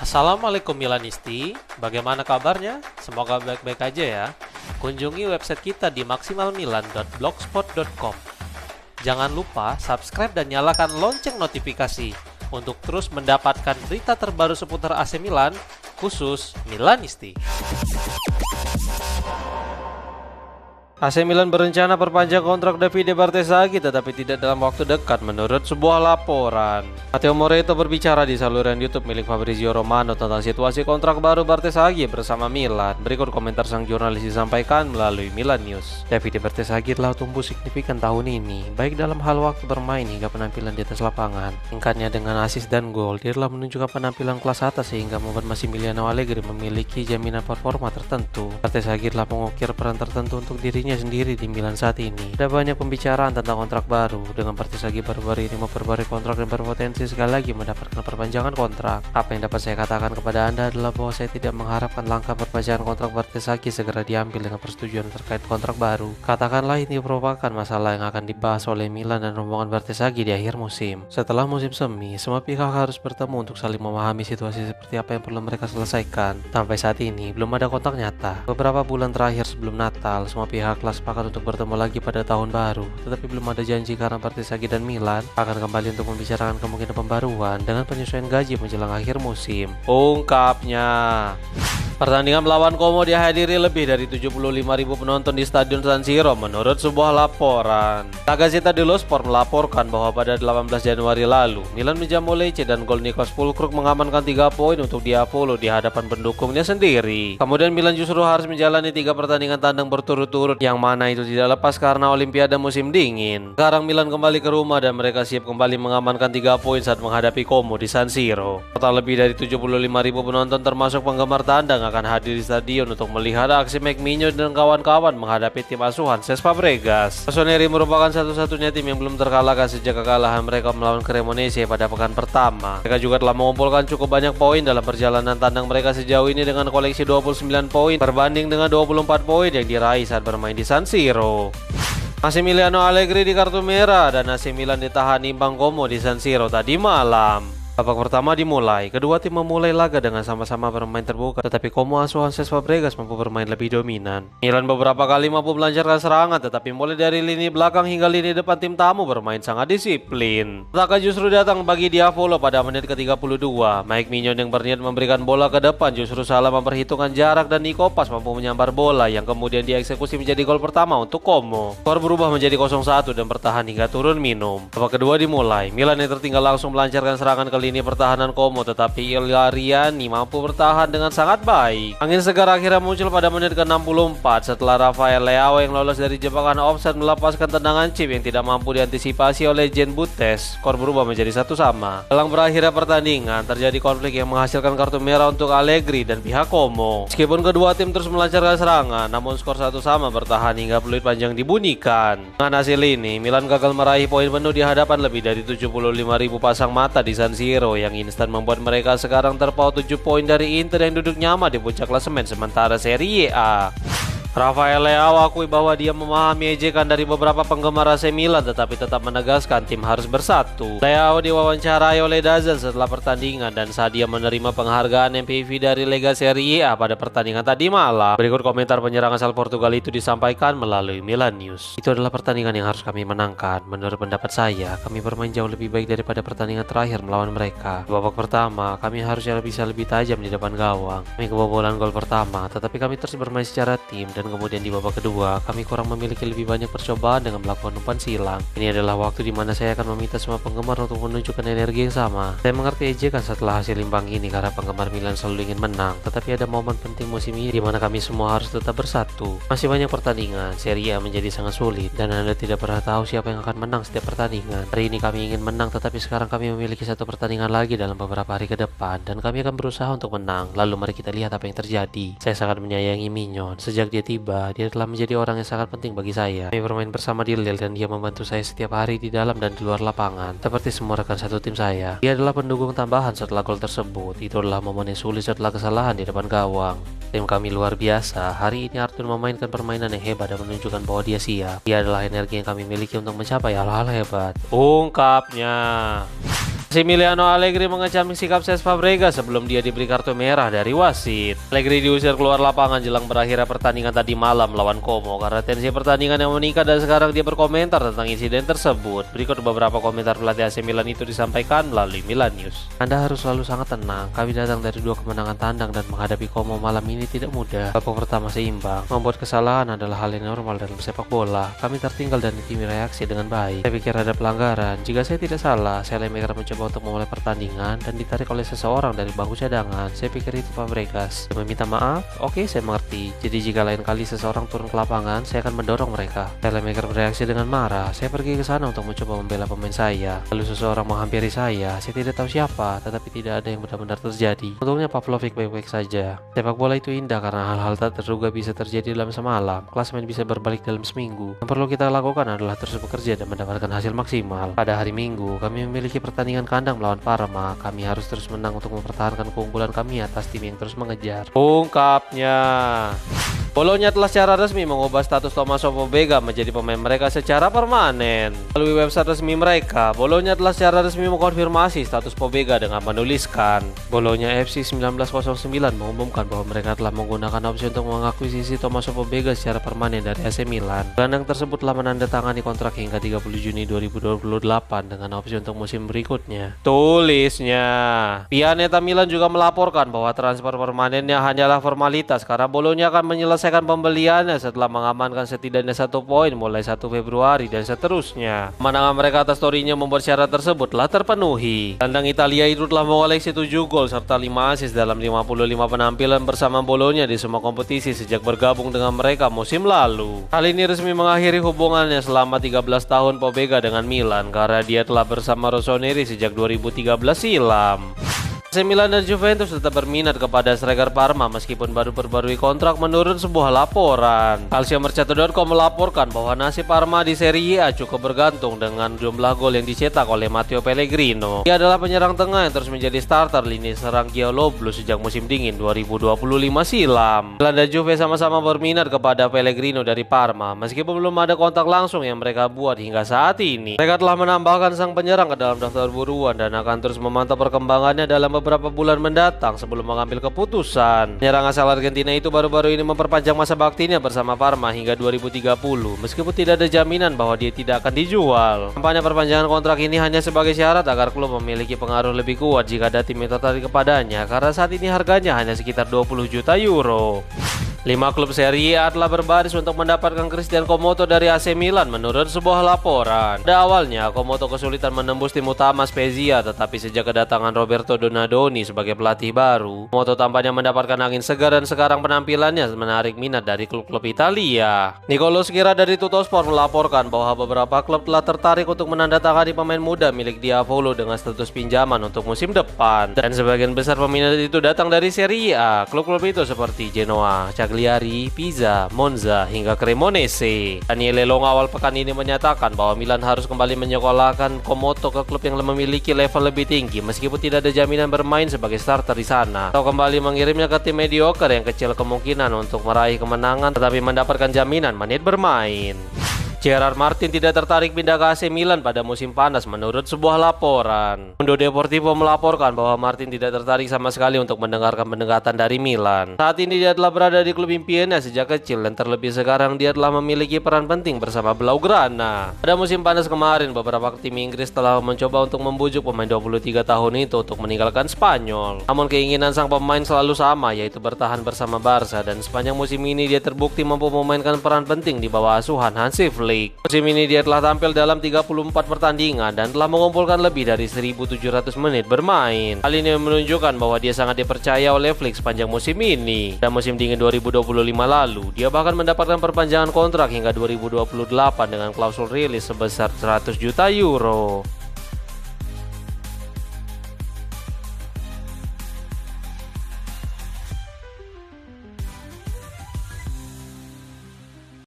Assalamualaikum Milanisti, bagaimana kabarnya? Semoga baik-baik aja ya. Kunjungi website kita di maksimalmilan.blogspot.com. Jangan lupa subscribe dan nyalakan lonceng notifikasi untuk terus mendapatkan berita terbaru seputar AC Milan, khusus Milanisti. AC Milan berencana perpanjang kontrak Davide Bartesaghi tetapi tidak dalam waktu dekat menurut sebuah laporan. Matteo Moretto berbicara di saluran YouTube milik Fabrizio Romano tentang situasi kontrak baru Bartesaghi bersama Milan. Berikut komentar sang jurnalis disampaikan melalui Milan News. Davide Bartesaghi telah tumbuh signifikan tahun ini, baik dalam hal waktu bermain hingga penampilan di atas lapangan. Tingkatnya dengan assist dan gol, dia telah menunjukkan penampilan kelas atas sehingga membuat Massimiliano Allegri memiliki jaminan performa tertentu. Bartesaghi telah mengukir peran tertentu untuk dirinya sendiri di Milan saat ini. Ada banyak pembicaraan tentang kontrak baru. Dengan Bartesaghi baru-baru ini memperbarui kontrak dan berpotensi sekali lagi mendapatkan perpanjangan kontrak. Apa yang dapat saya katakan kepada Anda adalah bahwa saya tidak mengharapkan langkah perpanjangan kontrak Bartesaghi segera diambil dengan persetujuan terkait kontrak baru. Katakanlah ini merupakan masalah yang akan dibahas oleh Milan dan rombongan Bartesaghi di akhir musim. Setelah musim semi, semua pihak harus bertemu untuk saling memahami situasi seperti apa yang perlu mereka selesaikan. Sampai saat ini belum ada kontrak nyata. Beberapa bulan terakhir sebelum Natal, semua pihak telah sepakat untuk bertemu lagi pada tahun baru, tetapi belum ada janji karena Bartesaghi dan Milan akan kembali untuk membicarakan kemungkinan pembaruan dengan penyesuaian gaji menjelang akhir musim. Ungkapnya. Pertandingan melawan Como dihadiri lebih dari 75.000 penonton di Stadion San Siro menurut sebuah laporan. La Gazzetta dello Sport melaporkan bahwa pada 18 Januari lalu, Milan menjamu Lecce dan gol Niklas Füllkrug mengamankan 3 poin untuk Diavolo di hadapan pendukungnya sendiri. Kemudian Milan justru harus menjalani 3 pertandingan tandang berturut-turut yang mana itu tidak lepas karena Olimpiade musim dingin. Sekarang Milan kembali ke rumah dan mereka siap kembali mengamankan 3 poin saat menghadapi Como di San Siro. Total lebih dari 75.000 penonton termasuk penggemar tandang akan hadir di stadion untuk melihat aksi Mignolet dan kawan-kawan menghadapi tim asuhan Cesc Fabregas. Rossoneri merupakan satu-satunya tim yang belum terkalahkan sejak kekalahan mereka melawan Cremonese pada pekan pertama. Mereka juga telah mengumpulkan cukup banyak poin dalam perjalanan tandang mereka sejauh ini dengan koleksi 29 poin berbanding dengan 24 poin yang diraih saat bermain di San Siro. Massimiliano Allegri di kartu merah dan AC Milan ditahan imbang Como di San Siro tadi malam. Babak pertama dimulai, kedua tim memulai laga dengan sama-sama bermain terbuka, tetapi Como asuhan Cesc Fabregas mampu bermain lebih dominan. Milan beberapa kali mampu melancarkan serangan, tetapi mulai dari lini belakang hingga lini depan tim tamu bermain sangat disiplin. Petaka justru datang bagi Diavolo pada menit ke-32. Mike Mignon yang berniat memberikan bola ke depan justru salah memperhitungkan jarak dan Nico Pas mampu menyambar bola yang kemudian dieksekusi menjadi gol pertama untuk Como. Skor berubah menjadi 0-1 dan bertahan hingga turun minum. Babak kedua dimulai, Milan yang tertinggal langsung melancarkan serangan ke lini pertahanan Como, tetapi Ilariani mampu bertahan dengan sangat baik. Angin segar akhirnya muncul pada menit ke-64 setelah Rafael Leao yang lolos dari jebakan offside melepaskan tendangan chip yang tidak mampu diantisipasi oleh Jean Butes. Skor berubah menjadi 1-1. Dalam berakhirnya pertandingan, terjadi konflik yang menghasilkan kartu merah untuk Allegri dan pihak Como. Meskipun kedua tim terus melancarkan serangan, namun skor 1-1 bertahan hingga peluit panjang dibunyikan. Dengan hasil ini, Milan gagal meraih poin penuh di hadapan lebih dari 75.000 pasang mata di San Siro yang instan membuat mereka sekarang terpaut 7 poin dari Inter yang duduk nyaman di puncak klasemen sementara Serie A. Rafael Leao akui bahwa dia memahami ejekan dari beberapa penggemar AC Milan tetapi tetap menegaskan tim harus bersatu. Leao diwawancarai oleh DAZN setelah pertandingan dan saat dia menerima penghargaan MVP dari Lega Serie A pada pertandingan tadi malam. Berikut komentar penyerang asal Portugal itu disampaikan melalui Milan News. Itu adalah pertandingan yang harus kami menangkan. Menurut pendapat saya, kami bermain jauh lebih baik daripada pertandingan terakhir melawan mereka. Di babak pertama, kami harusnya bisa lebih tajam di depan gawang. Kami kebobolan gol pertama, tetapi kami terus bermain secara tim dan kemudian di babak kedua, kami kurang memiliki lebih banyak percobaan dengan melakukan umpan silang. Ini adalah waktu di mana saya akan meminta semua penggemar untuk menunjukkan energi yang sama. Saya mengerti ejekan setelah hasil imbang ini karena penggemar Milan selalu ingin menang, tetapi ada momen penting musim ini di mana kami semua harus tetap bersatu. Masih banyak pertandingan, Serie A menjadi sangat sulit dan Anda tidak pernah tahu siapa yang akan menang setiap pertandingan. Hari ini kami ingin menang, tetapi sekarang kami memiliki satu pertandingan lagi dalam beberapa hari ke depan dan kami akan berusaha untuk menang. Lalu mari kita lihat apa yang terjadi. Saya sangat menyayangi Mignon. Sejak dia tiba, dia telah menjadi orang yang sangat penting bagi saya. Kami bermain bersama di Lille dan dia membantu saya setiap hari di dalam dan di luar lapangan, seperti semua rekan satu tim saya. Dia adalah pendukung tambahan setelah gol tersebut. Itu adalah momen yang sulit setelah kesalahan di depan gawang. Tim kami luar biasa. Hari ini Arthur memainkan permainan yang hebat dan menunjukkan bahwa dia siap. Dia adalah energi yang kami miliki untuk mencapai hal-hal hebat. Ungkapnya. Massimiliano Allegri mengecam sikap Cesc Fabregas sebelum dia diberi kartu merah dari wasit. Allegri diusir keluar lapangan jelang berakhirnya pertandingan tadi malam melawan Como karena tensi pertandingan yang meningkat, dan sekarang dia berkomentar tentang insiden tersebut. Berikut beberapa komentar pelatih AC Milan itu disampaikan melalui Milan News. Anda harus selalu sangat tenang. Kami datang dari 2 kemenangan tandang dan menghadapi Como malam ini tidak mudah. Babak pertama seimbang. Membuat kesalahan adalah hal yang normal dalam sepak bola. Kami tertinggal dan tim reaksi dengan baik. Saya pikir ada pelanggaran. Jika saya tidak salah, Saelemaekers mencoba untuk memulai pertandingan dan ditarik oleh seseorang dari bangku cadangan. Saya pikir itu Fabregas. Saya meminta maaf. Oke, saya mengerti. Jadi jika lain kali seseorang turun ke lapangan, saya akan mendorong mereka. Saelemaekers bereaksi dengan marah. Saya pergi ke sana untuk mencoba membela pemain saya. Lalu seseorang menghampiri saya. Saya tidak tahu siapa, tetapi tidak ada yang benar-benar terjadi. Untungnya Pavlovic baik-baik saja. Sepak bola itu indah karena hal-hal tak terduga bisa terjadi dalam semalam. Klasemen bisa berbalik dalam seminggu. Yang perlu kita lakukan adalah terus bekerja dan mendapatkan hasil maksimal. Pada hari Minggu, kami memiliki pertandingan kandang melawan Parma. Kami harus terus menang untuk mempertahankan keunggulan kami atas tim yang terus mengejar. Ungkapnya. Bolonya telah secara resmi mengubah status Tommaso Pobega menjadi pemain mereka secara permanen. Melalui website resmi mereka, Bolonya telah secara resmi mengkonfirmasi status Pobega dengan menuliskan, Bolonya FC 1909 mengumumkan bahwa mereka telah menggunakan opsi untuk mengakuisisi Tommaso Pobega secara permanen dari AC Milan. Gelandang tersebut telah menandatangani kontrak hingga 30 Juni 2028 dengan opsi untuk musim berikutnya. Tulisnya. Pianeta Milan juga melaporkan bahwa transfer permanennya hanyalah formalitas karena Bolonya akan menyelesaikan pembeliannya setelah mengamankan setidaknya 1 poin mulai 1 Februari dan seterusnya. Kemenangan mereka atas Torino membuat syarat tersebut telah terpenuhi. Gelandang Italia itu telah mengoleksi 7 gol serta 5 assist dalam 55 penampilan bersama Bolonya di semua kompetisi sejak bergabung dengan mereka musim lalu. Hal ini resmi mengakhiri hubungannya selama 13 tahun Pobega dengan Milan karena dia telah bersama Rossoneri sejak 2013 silam. AC Milan dan Juventus tetap berminat kepada striker Parma meskipun baru perbarui kontrak menurut sebuah laporan. Calciomercato.com melaporkan bahwa nasib Parma di Serie A cukup bergantung dengan jumlah gol yang dicetak oleh Matteo Pellegrino. Dia adalah penyerang tengah yang terus menjadi starter lini serang Gialloblu sejak musim dingin 2025 silam. Milan dan Juve sama-sama berminat kepada Pellegrino dari Parma meskipun belum ada kontak langsung yang mereka buat hingga saat ini. Mereka telah menambahkan sang penyerang ke dalam daftar buruan dan akan terus memantau perkembangannya dalam beberapa bulan mendatang sebelum mengambil keputusan. Penyerang asal Argentina itu baru-baru ini memperpanjang masa baktinya bersama Parma hingga 2030 meskipun tidak ada jaminan bahwa dia tidak akan dijual. Kampanye perpanjangan kontrak ini hanya sebagai syarat agar klub memiliki pengaruh lebih kuat jika ada tim yang tertarik kepadanya karena saat ini harganya hanya sekitar 20 juta euro. 5 klub Serie A telah berbaris untuk mendapatkan Christian Komoto dari AC Milan menurut sebuah laporan. Pada awalnya, Komoto kesulitan menembus tim utama Spezia, tetapi sejak kedatangan Roberto Donadoni sebagai pelatih baru, Komoto tampaknya mendapatkan angin segar dan sekarang penampilannya menarik minat dari klub-klub Italia. Nicolo Schira dari Tuttosport melaporkan bahwa beberapa klub telah tertarik untuk menandatangani pemain muda milik Diavolo dengan status pinjaman untuk musim depan. Dan sebagian besar peminat itu datang dari Serie A. Klub-klub itu seperti Genoa, Cagliari, Pisa, Monza, hingga Cremonese. Daniele Long awal pekan ini menyatakan bahwa Milan harus kembali menyekolahkan Komoto ke klub yang memiliki level lebih tinggi meskipun tidak ada jaminan bermain sebagai starter di sana, atau kembali mengirimnya ke tim mediocre yang kecil kemungkinan untuk meraih kemenangan tetapi mendapatkan jaminan menit bermain. Gerard Martin tidak tertarik pindah ke AC Milan pada musim panas menurut sebuah laporan. Mundo Deportivo melaporkan bahwa Martin tidak tertarik sama sekali untuk mendengarkan pendekatan dari Milan. Saat ini dia telah berada di klub impiannya sejak kecil dan terlebih sekarang dia telah memiliki peran penting bersama Blaugrana. Pada musim panas kemarin, beberapa tim Inggris telah mencoba untuk membujuk pemain 23 tahun itu untuk meninggalkan Spanyol. Namun keinginan sang pemain selalu sama, yaitu bertahan bersama Barca, dan sepanjang musim ini dia terbukti mampu memainkan peran penting di bawah asuhan Hansi Flick. Musim ini dia telah tampil dalam 34 pertandingan dan telah mengumpulkan lebih dari 1.700 menit bermain. Hal ini menunjukkan bahwa dia sangat dipercaya oleh Flick sepanjang musim ini. Dan musim dingin 2025 lalu, dia bahkan mendapatkan perpanjangan kontrak hingga 2028 dengan klausul rilis sebesar 100 juta euro.